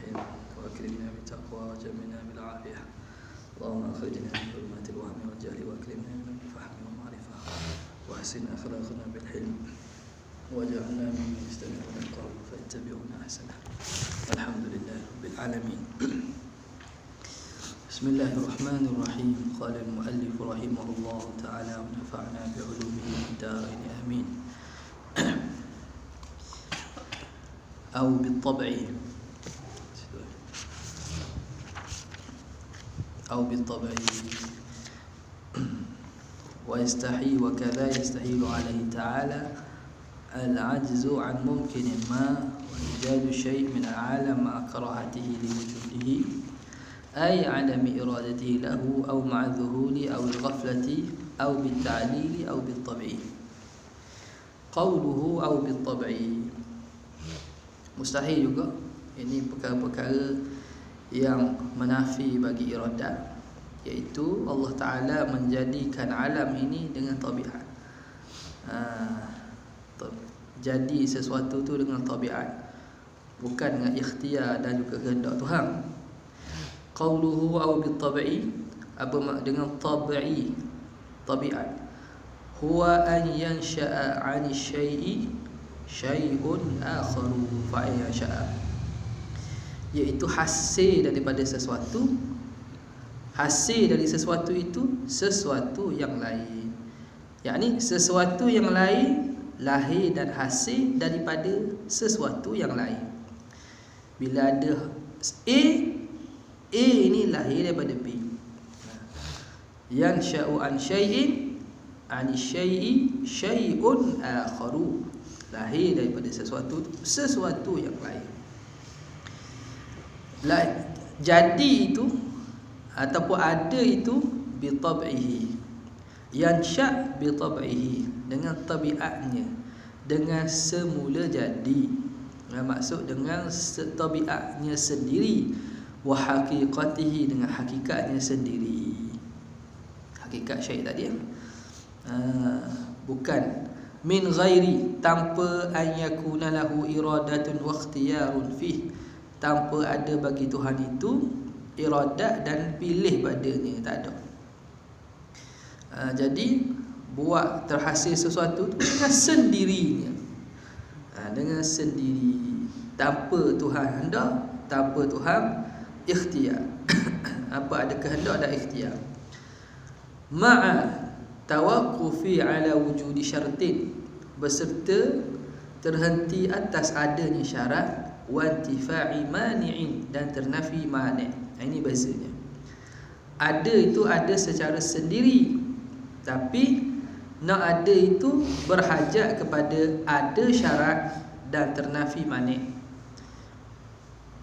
الصالحين وأكرمنا بالتقوى وجملنا بالعافية. اللهم أخرجنا من ظلمات الوهم والجهل وأكرمنا من الفهم والمعرفة وأحسن أخلاقنا بالحلم واجعلنا ممن يستمعون القول فيتبعون أحسنه. الحمد لله رب العالمين. بسم الله الرحمن الرحيم. قال المؤلف رحمه الله تعالى ونفعنا بعلومه في الدارين آمين. أو بالطبع ويستحي وكذا يستحيل عليه تعالى العجز عن ممكن ما وإيجاد شيء من العالم مع كراهته لوجوده أي عدم إرادته له أو مع الذهول أو الغفلة أو بالتعليل أو بالطبع. قوله أو بالطبع mustahil juga. Ini perkara-perkara yang menafi bagi iradat, iaitu Allah Ta'ala menjadikan alam ini dengan tabiat. Jadi sesuatu tu dengan tabiat, bukan dengan ikhtiar dan juga kehendak Tuhan. Qauluhu aw bitab'i, apa dengan tabi'i, tabiat? Huwa an yansha'a 'ani syai'i syai'un akharu fa yansha'a, iaitu hasil daripada sesuatu, hasil dari sesuatu itu sesuatu yang lain. Yakni sesuatu yang lain lahir dan hasil daripada sesuatu yang lain. Bila ada A ini lahir daripada B. Yansha'u an syai'in an syai'i syai'un akharu, lahir daripada sesuatu yang lain. Jadi itu ataupun ada itu bi tab'ihi, yansha' bi tab'ihi, dengan tabiatnya, dengan semula jadi. Maksud dengan tabiatnya sendiri, wa haqiqatihi, dengan hakikatnya sendiri. Hakikat syai' tadi bukan min ghairi, tanpa an yakuna lahu iradatun wa ikhtiyarun fih, tanpa ada bagi Tuhan itu iradat dan pilih padanya, tak ada. Jadi buat terhasil sesuatu dengan sendirinya, dengan sendiri, tanpa Tuhan hendak, tanpa Tuhan ikhtiar. Apa ada kehendak dan ikhtiar. Ma'a tawaqqufi ala wujudi syartin, beserta terhenti atas adanya syarat, wa intifa'i mani'in, dan ternafi mani'. Ini bezanya. Ada itu ada secara sendiri, tapi nak ada itu berhajat kepada ada syarat dan ternafi mani'.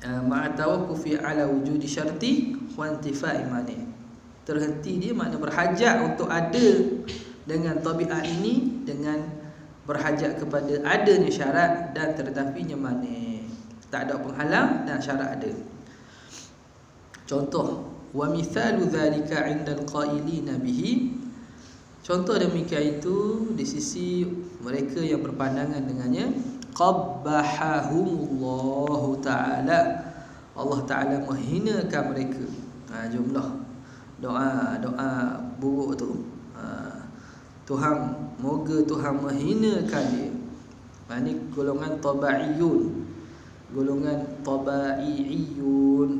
Ma'a tawaqqufi ala wujudi syarti wa intifa'i mani'. Terhenti dia makna berhajat untuk ada dengan tabiat ini, dengan berhajat kepada adanya syarat dan terdafinya mani'. Tak ada penghalang dan syarat ada. Contoh, wa mithalu dzalika 'inda al-qailina bihi, contoh demikian itu di sisi mereka yang berpandangan dengannya, qabbahahumullahu ta'ala, Allah Ta'ala menghinakan mereka. Jumlah doa buruk tu, Tuhan, moga Tuhan menghinakan dia. Ini golongan taba'iyun, golongan taba'iyun,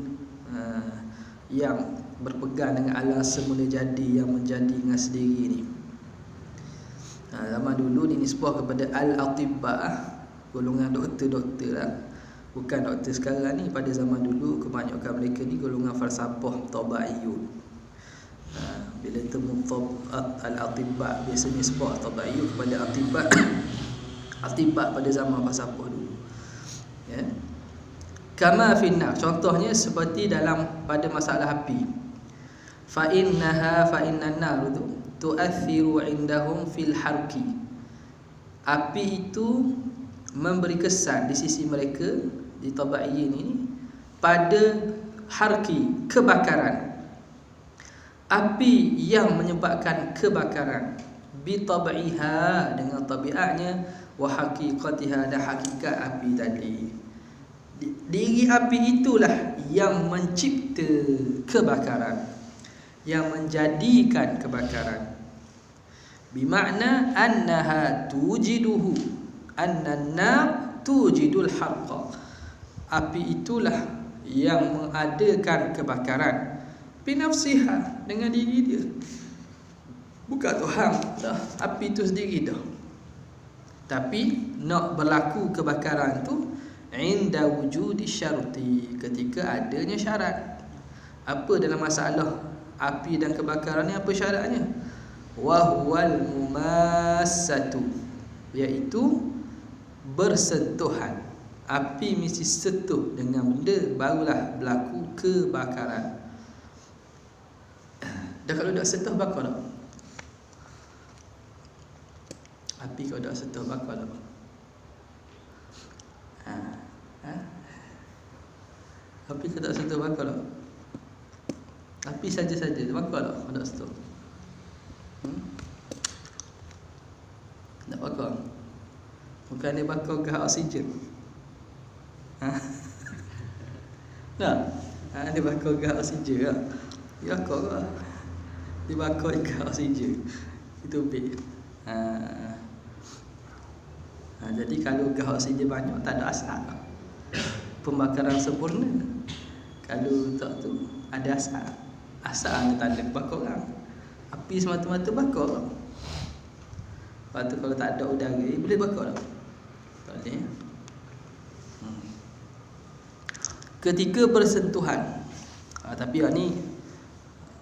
yang berpegang dengan alam semula jadi, yang menjadi dengan sendiri ni. Zaman dulu dinisbah kepada al-atibba, golongan doktor-doktor lah. Bukan doktor sekarang ni. Pada zaman dulu kebanyakan mereka ni golongan falsafah taba'iyun. Bila temu al-atibba, biasanya nisbah taba'iyun kepada atibba. Atibba pada zaman falsafah dulu, ya. Kama finnar, contohnya seperti dalam pada masalah api. Fa innan nar tu'athiru indahum fil harqi, api itu memberi kesan di sisi mereka, di tabaiyin ini, pada harqi, kebakaran. Api yang menyebabkan kebakaran, bi tab'iha, dengan tabiatnya, wa haqiqatiha, dan hakikat api tadi. diri api itulah yang mencipta kebakaran, yang menjadikan kebakaran. Bimakna annaha tujiduhu, annan-nar tujidul harqa. Api itulah yang mengadakan kebakaran binafsiha, dengan diri dia. Bukan Tuhan dah, api itu sendiri dah. Tapi nak berlaku kebakaran tu inda wujudi syarti, ketika adanya syarat. Apa dalam masalah api dan kebakaran ni, apa syaratnya? Wa huwal mumassatu, iaitu bersentuhan. Api mesti sentuh dengan benda, barulah berlaku kebakaran. Dah kalau dah sentuh bakar tak? Api kalau dah sentuh bakar tak? Api kalau tak sentuh bakar tak? Api saja-saja bakar tak? Kalau tak sentuh tak bakar. Bukan dia bakar gas oksigen. Tak? Dia bakar gas oksigen tak? Dia bakar ke? Dia bakar gas oksigen. Itu big. Jadi kalau gas oksigen banyak, tak ada asap. Pembakaran sempurna. Kalau tak tu, ada asap. Asap ada tanda bakar orang. Api semata-mata bakar orang. Lepas tu kalau tak ada udara, boleh bakar tak? Tak boleh. Ketika bersentuhan. Tapi ni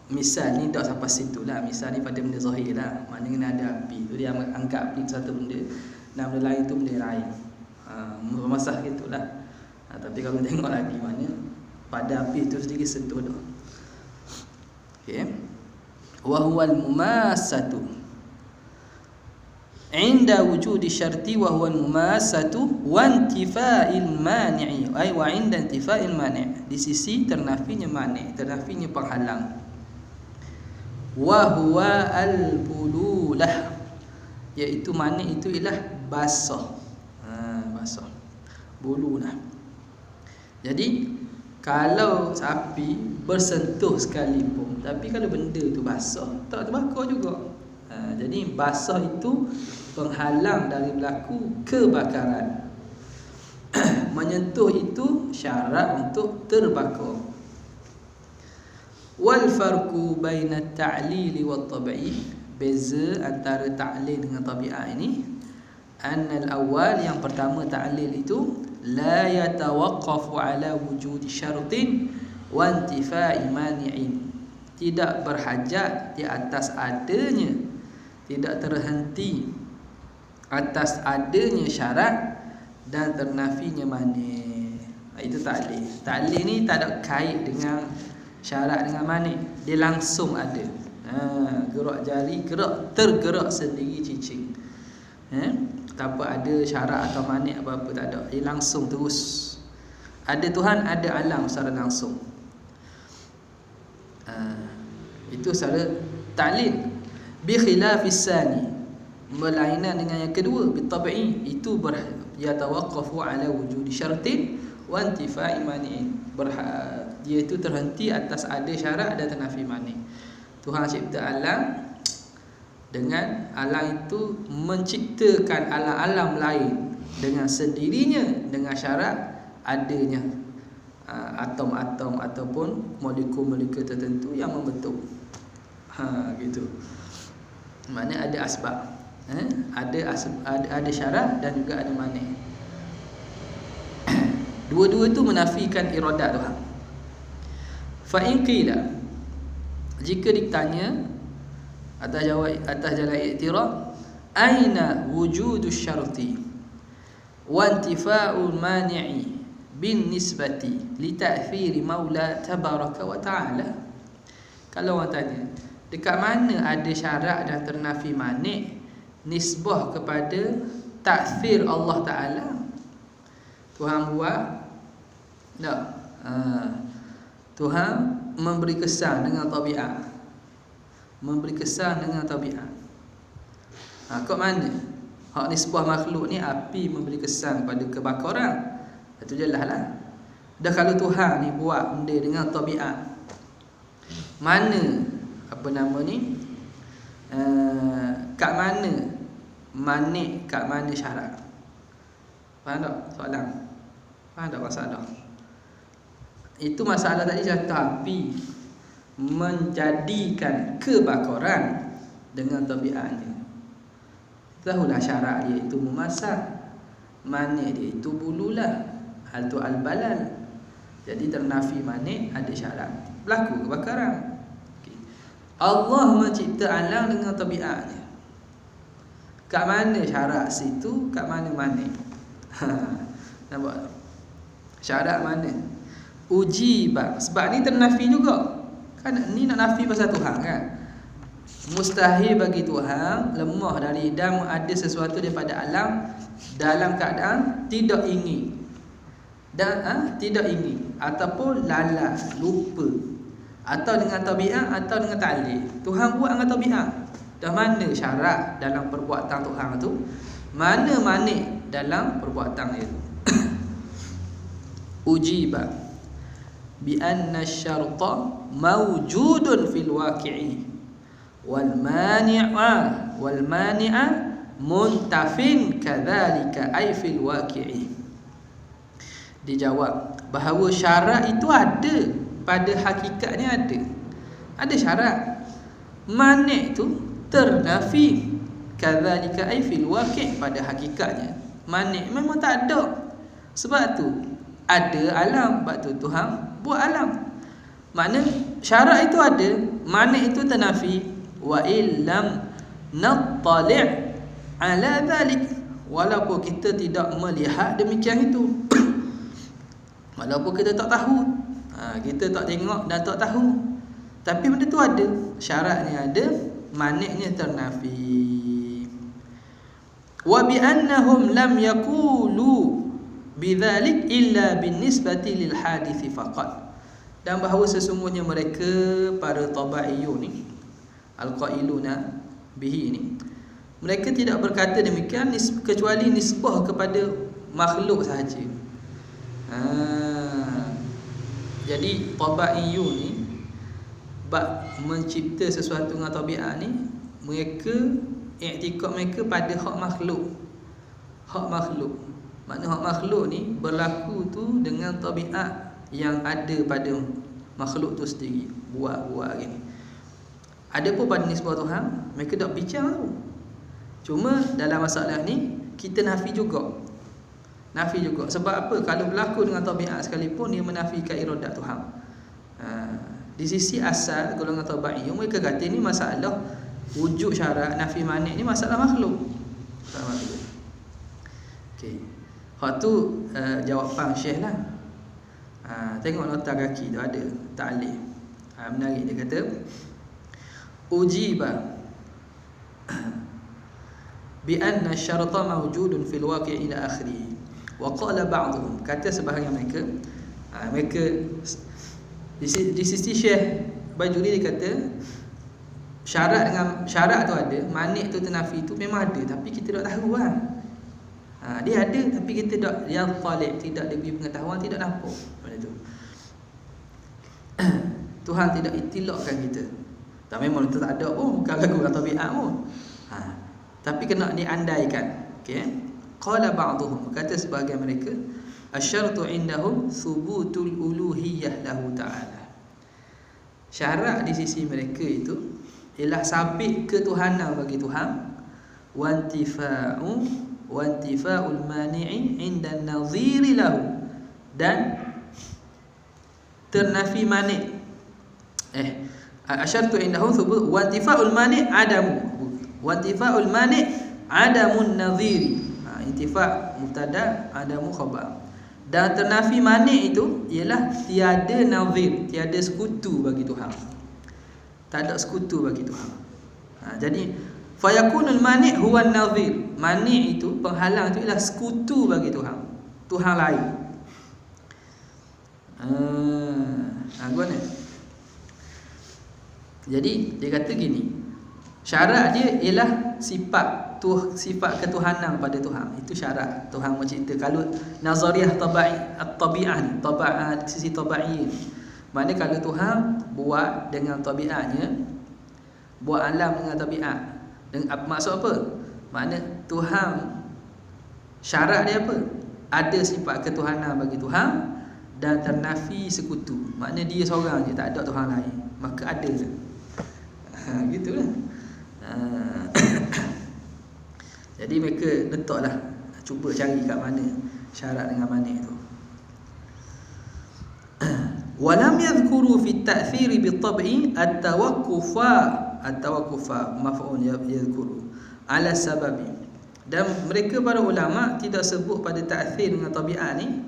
misal ni tak sampai situ lah. Misal ni pada benda zahir lah. Maknanya ada api tu, dia anggap ni satu benda, dan benda lain tu benda lain. Masalah gitulah. Tapi kalau tengok lagi, maknanya pada api tu sendiri sentuh dah. Okay. Wa huwal mumassatu inda wujudi syarti, wa huwal mumassatu wa intifa'il mani'i, ay wa inda intifa'il mani', di sisi ternafinya mani', ternafinya penghalang. Wa huwa al-bululah, iaitu mani' itu ialah basah. Basah, bululah. Jadi kalau api bersentuh sekalipun, tapi kalau benda tu basah, tak terbakar juga. Jadi basah itu penghalang dari berlaku kebakaran. Menyentuh itu syarat untuk terbakar. Wal farqu baina at-ta'lil wa at-tab'i, beza antara ta'lil dengan tabiat ini, annal awal, yang pertama ta'lil itu la yatawaqqafu ala wujudi syartin wa intifa'i mani'in, tidak berhajat di atas adanya, tidak terhenti atas adanya syarat dan ternafinya mani'. Itu ta'lil. Ta'lil ni tak ada kait dengan syarat dengan mani', dia langsung ada. Gerak jari, tergerak sendiri cicing. Tanpa ada syarat atau mani' apa-apa, tak ada. Dia langsung terus. Ada Tuhan, ada alam secara langsung. Itu secara ta'lil. Bi khilafis sani, berlainan dengan yang kedua, bi tabi'i, itu yatawaqqafu ala wujudi syartin wa intifa'i mani'in, dia itu terhenti atas ada syarat dan ternafi mani'. Tuhan cipta alam, dengan alam itu menciptakan alam-alam lain dengan sendirinya, dengan syarat adanya atom-atom ataupun molekul-molekul tertentu yang membentuk. Gitu. Maknanya ada asbab, ada syarat dan juga ada mani'. Dua-dua itu menafikan iradat Tuhan. Fa in qila, jika ditanya atas jalan i'tiraf, aina wujudu syarti wa intifa'ul mani'i bin nisbati li ta'thiri maula tabaraka wa ta'ala. Kalau orang tanya, dekat mana ada syarat dan ternafi mani' nisbah kepada ta'thir Allah Ta'ala? Tuhan buat tak? Tuhan memberi kesan dengan tabiat, memberi kesan dengan tabiat. Kat mana? Hak nisbah makhluk ni, api memberi kesan pada kebakaran, itu jelas lah. Dah kalau Tuhan ni buat benda dengan tabiat, mana apa nama ni, kat mana manik, kat mana syarat? Faham tak soalan? Faham tak masalah? Itu masalah tadi, tapi menjadikan kebakaran dengan tabiatnya. Tahulah syarat dia itu memasak, manik dia itu bululah, hal tu al-balal. Jadi ternafi manik ada syarat, berlaku kebakaran. Allah mencipta alam dengan tabiatnya. Kat mana syarat situ, kat mana manik? Nampak? Syarat mana? Ujibah. Sebab ni ternafi juga. Kan ni nak nafi pasal Tuhan kan. Mustahil bagi Tuhan lemah dari idam ada sesuatu daripada alam dalam keadaan tidak ingin. Dan tidak ingin ataupun lalas, lupa, atau dengan tabiat atau dengan ta'lil. Tuhan buat dengan tabiat. Dah mana syarat dalam perbuatan Tuhan tu? Mana manik dalam perbuatan dia tu? Ujiba bi anna asy-syarta mawjudun fil waqi'i wal mani'a muntafin kadzalika ay fil waqi'i. Dijawab bahawa syarat itu ada, pada hakikatnya ada. Ada syarat. Manik tu ternafi, kadzalika ay fil waqi', pada hakikatnya manik memang tak ada. Sebab tu ada alam, sebab tu Tuhan buat alam. Makna syarat itu ada, manik itu ternafi. Wa illam nattali' ala dhalik, walaupun kita tidak melihat demikian itu. Walaupun kita tak tahu, kita tak tengok dan tak tahu, tapi benda tu ada, syaratnya ada, maniknya ternafi. Wa bi annahum lam yaqulu bidzalik illa binisbati lil hadits faqat. Dan bahawa sesungguhnya mereka para tabaiyun ni, al-qailuna bihi ni, mereka tidak berkata demikian kecuali nisbah kepada makhluk sahaja. Jadi tabaiyun ni bab mencipta sesuatu dengan tabiat ni, mereka iktikad mereka pada hak makhluk. Hak makhluk. Makna hak makhluk ni berlaku tu dengan tabiat yang ada pada makhluk tu sendiri. Buat gini. Adapun pada nisbah Tuhan, mereka tak bincang tu. Cuma dalam masalah ni kita nafi juga. Nafi juga. Sebab apa? Kalau berlaku dengan tabiat sekalipun, dia menafikan iradat Tuhan. Di sisi asal golongan tabaiyun, mereka kata ni masalah wujud syarat nafi manik ni masalah makhluk. Masalah makhluk. Okey. Hak tu jawapan Syekh lah. Tengok nota kaki tu ada ta'liq. Menarik, dia kata ujiba bi anna asy-syarta mawjudun fil waqi' ila akhirih. Wa qala ba'dhum, kata sebahagian mereka, mereka di sisi Syekh Bajuri dia kata syarat tu ada, manik tu ternafi tu memang ada, tapi kita tak tahu kan. Dia ada tapi kita tak, yang talib, tidak diberi pengetahuan, tidak nampak benda tu. Tuhan tidak itilakkan kita. Tak, memang itu tak ada pun, bukan lagu tabiat pun. Tapi kena diandaikan. Okey. Qala ba'dhum, kata sebahagian mereka, asyartu indahum thubutul uluhiyah lahu ta'ala. Syarat di sisi mereka itu ialah sabit ketuhanan bagi Tuhan, wa intifa'ul mani'i inda an-nadhiri lahu, dan ternafi manik. Asyartu indahum thubut wa intifa'ul mani' adamu, wa intifa'ul mani' adamun nadhiri. Intifa' mubtada, adamu khabar. Dan ternafi manik itu ialah tiada nadhir, tiada sekutu bagi Tuhan. Tak ada sekutu bagi Tuhan. Jadi fayakunul mani' huwa an-nadhir. Mani' itu, penghalang itu ialah sekutu bagi Tuhan, Tuhan lain. Gimana? Jadi dia kata gini, syarat dia ialah adalah sifat ketuhanan pada Tuhan. Itu syarat Tuhan mencipta. Kalau nazariah tabi'ah ni, sisi tabi'i, maknanya kalau Tuhan buat dengan tabiatnya, buat alam dengan tabiat, maksud apa? Makna Tuhan, syarat dia apa? Ada sifat ketuhanan bagi Tuhan dan ternafi sekutu. Makna dia seorang je, tak ada Tuhan lain, maka ada je. Gitulah. Jadi mereka letaklah, cuba cari kat mana syarat dengan mana itu. Walam yadhkuru fi at-ta'thir bi-tab'i at-tawaqqufa maf'ul yadhkuru ala sababi. Dan mereka para ulama tidak sebut pada ta'thir dengan tabiat ni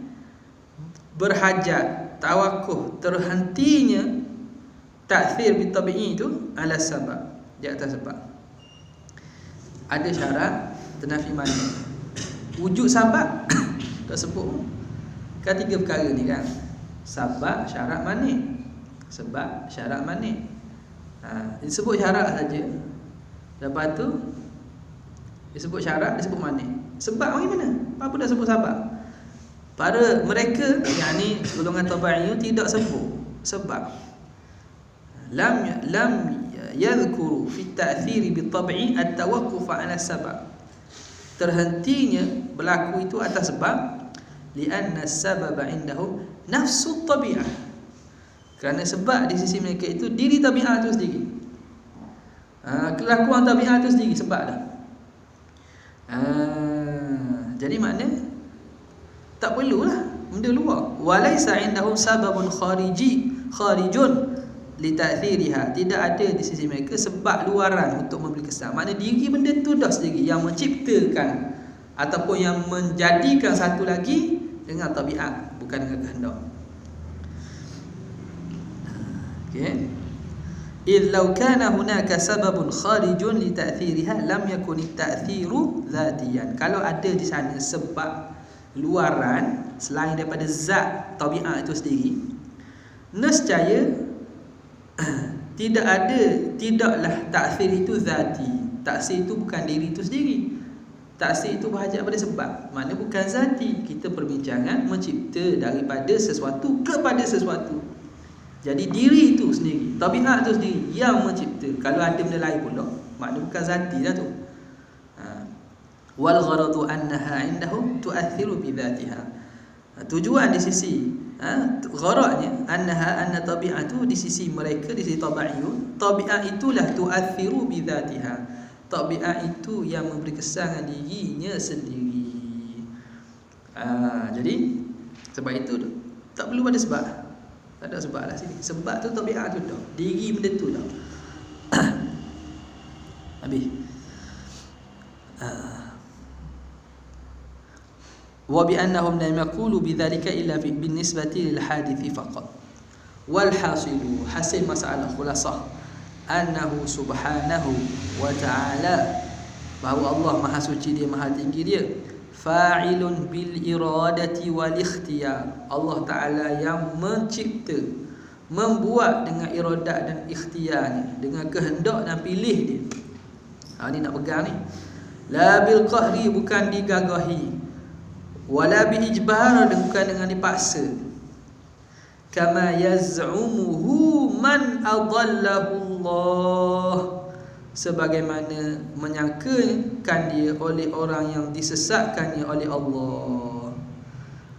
berhajat, tawakuf, terhentinya ta'thir bi-tab'i itu ala sabab, di atas sebab. Ada syarat ternafi mana? Wujud sebab tak sebut. Kan 3 perkara ni kan. Sebab, syarat, mani. Sebab, syarat, mani. Disebut syarat saja. Lepas tu disebut syarat, disebut mani. Sebab bagi mana? Apa dah sebut sebab? Para mereka, yakni golongan tabi'iyun, tidak sebut sebab. Lam yadhkuru fi at-ta'thir bi-tab'i at-tawaqquf 'ala sabab. Terhentinya berlaku itu atas sebab, li'anna as-sababa 'indahum nafsu at-tabi'ah. Kerana sebab di sisi mereka itu diri tabiat itu sendiri. Kelakuan tabiat itu sendiri sebab dah. Jadi makna tak perlulah benda luar. Walaysa 'indahum sababun kharijun li ta'thiriha. Tidak ada di sisi mereka sebab luaran untuk memberi kesan. Makna diri benda tu dah sendiri yang menciptakan ataupun yang menjadikan satu lagi dengan tabiat, bukan dengan kehendak. Okey. Idh law kana hunaka sababun kharijun li ta'thiriha lam yakun at-ta'thiru dhatiyan. Kalau ada di sana sebab luaran selain daripada zat tabiat itu sendiri, nescaya tidaklah ta'thir itu zati. Ta'thir itu bukan diri itu sendiri. Ta'thir itu berhajat pada sebab. Mana bukan zati. Kita perbincangan mencipta daripada sesuatu kepada sesuatu. Jadi diri itu sendiri, tabiat itu sendiri yang mencipta. Kalau ada benda lain pula, makna bukan zati dah tu. Wal gharadu annaha indahum tu'athiru bi dhatiha. Tujuan di sisi gharadnya anna tabi'atu di sisi mereka, di sisi tabi'iyun, tabiat itulah tu'athiru bi dhatiha. Tabiat itu yang memberi kesan dirinya sendiri. Jadi sebab itu tak perlu pada sebab. Tak ada sebab lah sini. Sebab tu tabiat tu dah. Diri benda tu dah. Habis. Wa bi annahum lam yaqulu bidzalika illa binisbati lil hadithi faqat. Wal hasilu, hasil masalah khulasah annahu subhanahu wa ta'ala, bahawa Allah Maha Suci dia, Maha Tinggi dia, fa'ilun bil iradati wal ikhtiyar. Allah Ta'ala yang mencipta, membuat dengan iradat dan ikhtiarnya, dengan kehendak dan pilih dia. Ni nak pegang ni. La bil qahri, bukan digagahi. Wala bi ijbar, dan bukan dengan dipaksa. Kama yaz'umuhu man adallahu Allah, sebagaimana menyangkakan dia oleh orang yang disesatkannya oleh Allah.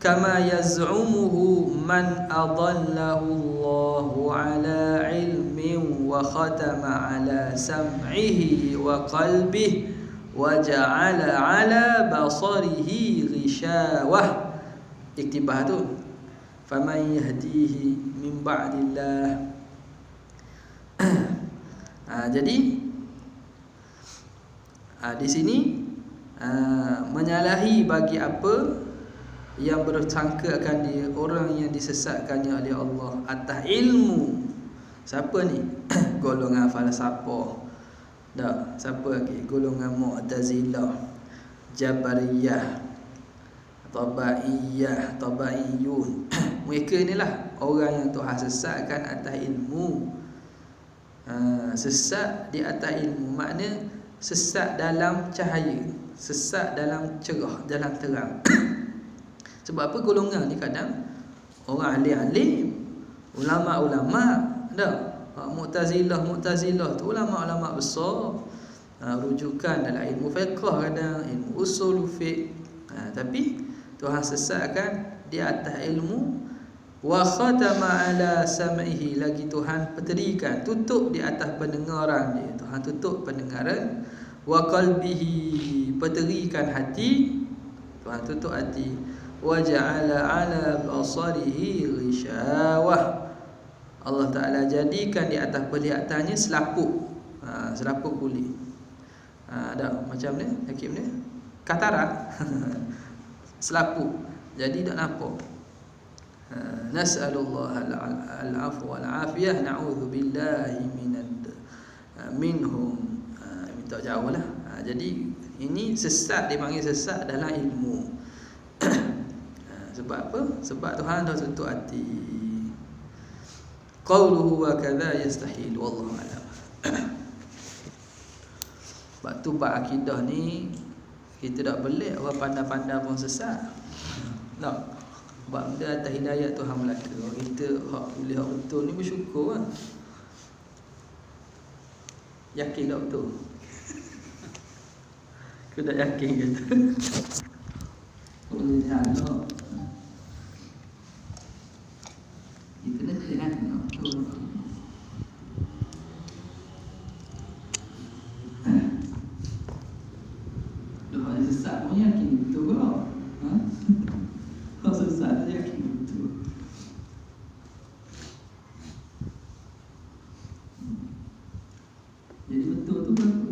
Kama yaz'umuhu man adallahu Allahu ala ilmin wa khatama ala sam'ihi wa qalbihi wa ja'ala ala basarihi ghishawah. Iktibah tu, faman yahdihi min ba'dillah. Jadi di sini menyalahi bagi apa yang bersangka akan dia orang yang disesatkannya oleh Allah atas ilmu. Siapa ni? Golongan falsafah. Dah, siapa lagi? Golongan Mu'tazilah, Jabariyah, Tabaiyah, Tabaiyun. Mereka inilah orang yang Tuhan sesatkan atas ilmu. Sesat di atas ilmu, makna sesat dalam cahaya, sesat dalam cerah, dalam terang. Sebab apa? Golongan ni kadang orang alim-alim, ulama-ulama, dah. Mu'tazilah tu ulama-ulama besar, rujukan dalam ilmu fiqh, kadang ilmu usul fiqh, tapi Tuhan sesatkan di atas ilmu. Wa khatama ala sam'ihi, lagi Tuhan peterikan, tutup di atas pendengaran dia. Tuhan tutup pendengaran. Wa qalbihi, peterikan hati. Tuhan tutup hati. Wa ja'ala ala basarihi ghishawah, Allah Ta'ala jadikan di atas penglihatannya selaput, selaput kulit. Dah macam ni, sakit ni, katarak. Selaput, jadi tak nampak. Nas'alullah al-afwa wal-afiyah, na'udzu billahi minhum. Minta jauh lah. Jadi ini sesat, dipanggil sesat dalam ilmu. Sebab apa? Sebab Tuhan dah tutup hati. Qauluhu wa kadza yastahil, wallahu a'lam. Sebab tu bab akidah ni kita tak boleh orang pandai-pandai pun sesat. Tak. Sebab benda atas hidayah Tuhan Melaka. Kita hak boleh hak betul ni bersyukur lah. Yakin tak betul? Aku tak yakin kata. Boleh jalan. Kita nak lihat betul. Doa sesat pun yakin betul ke? Kalau sesat yakin betul. Jadi betul tu kan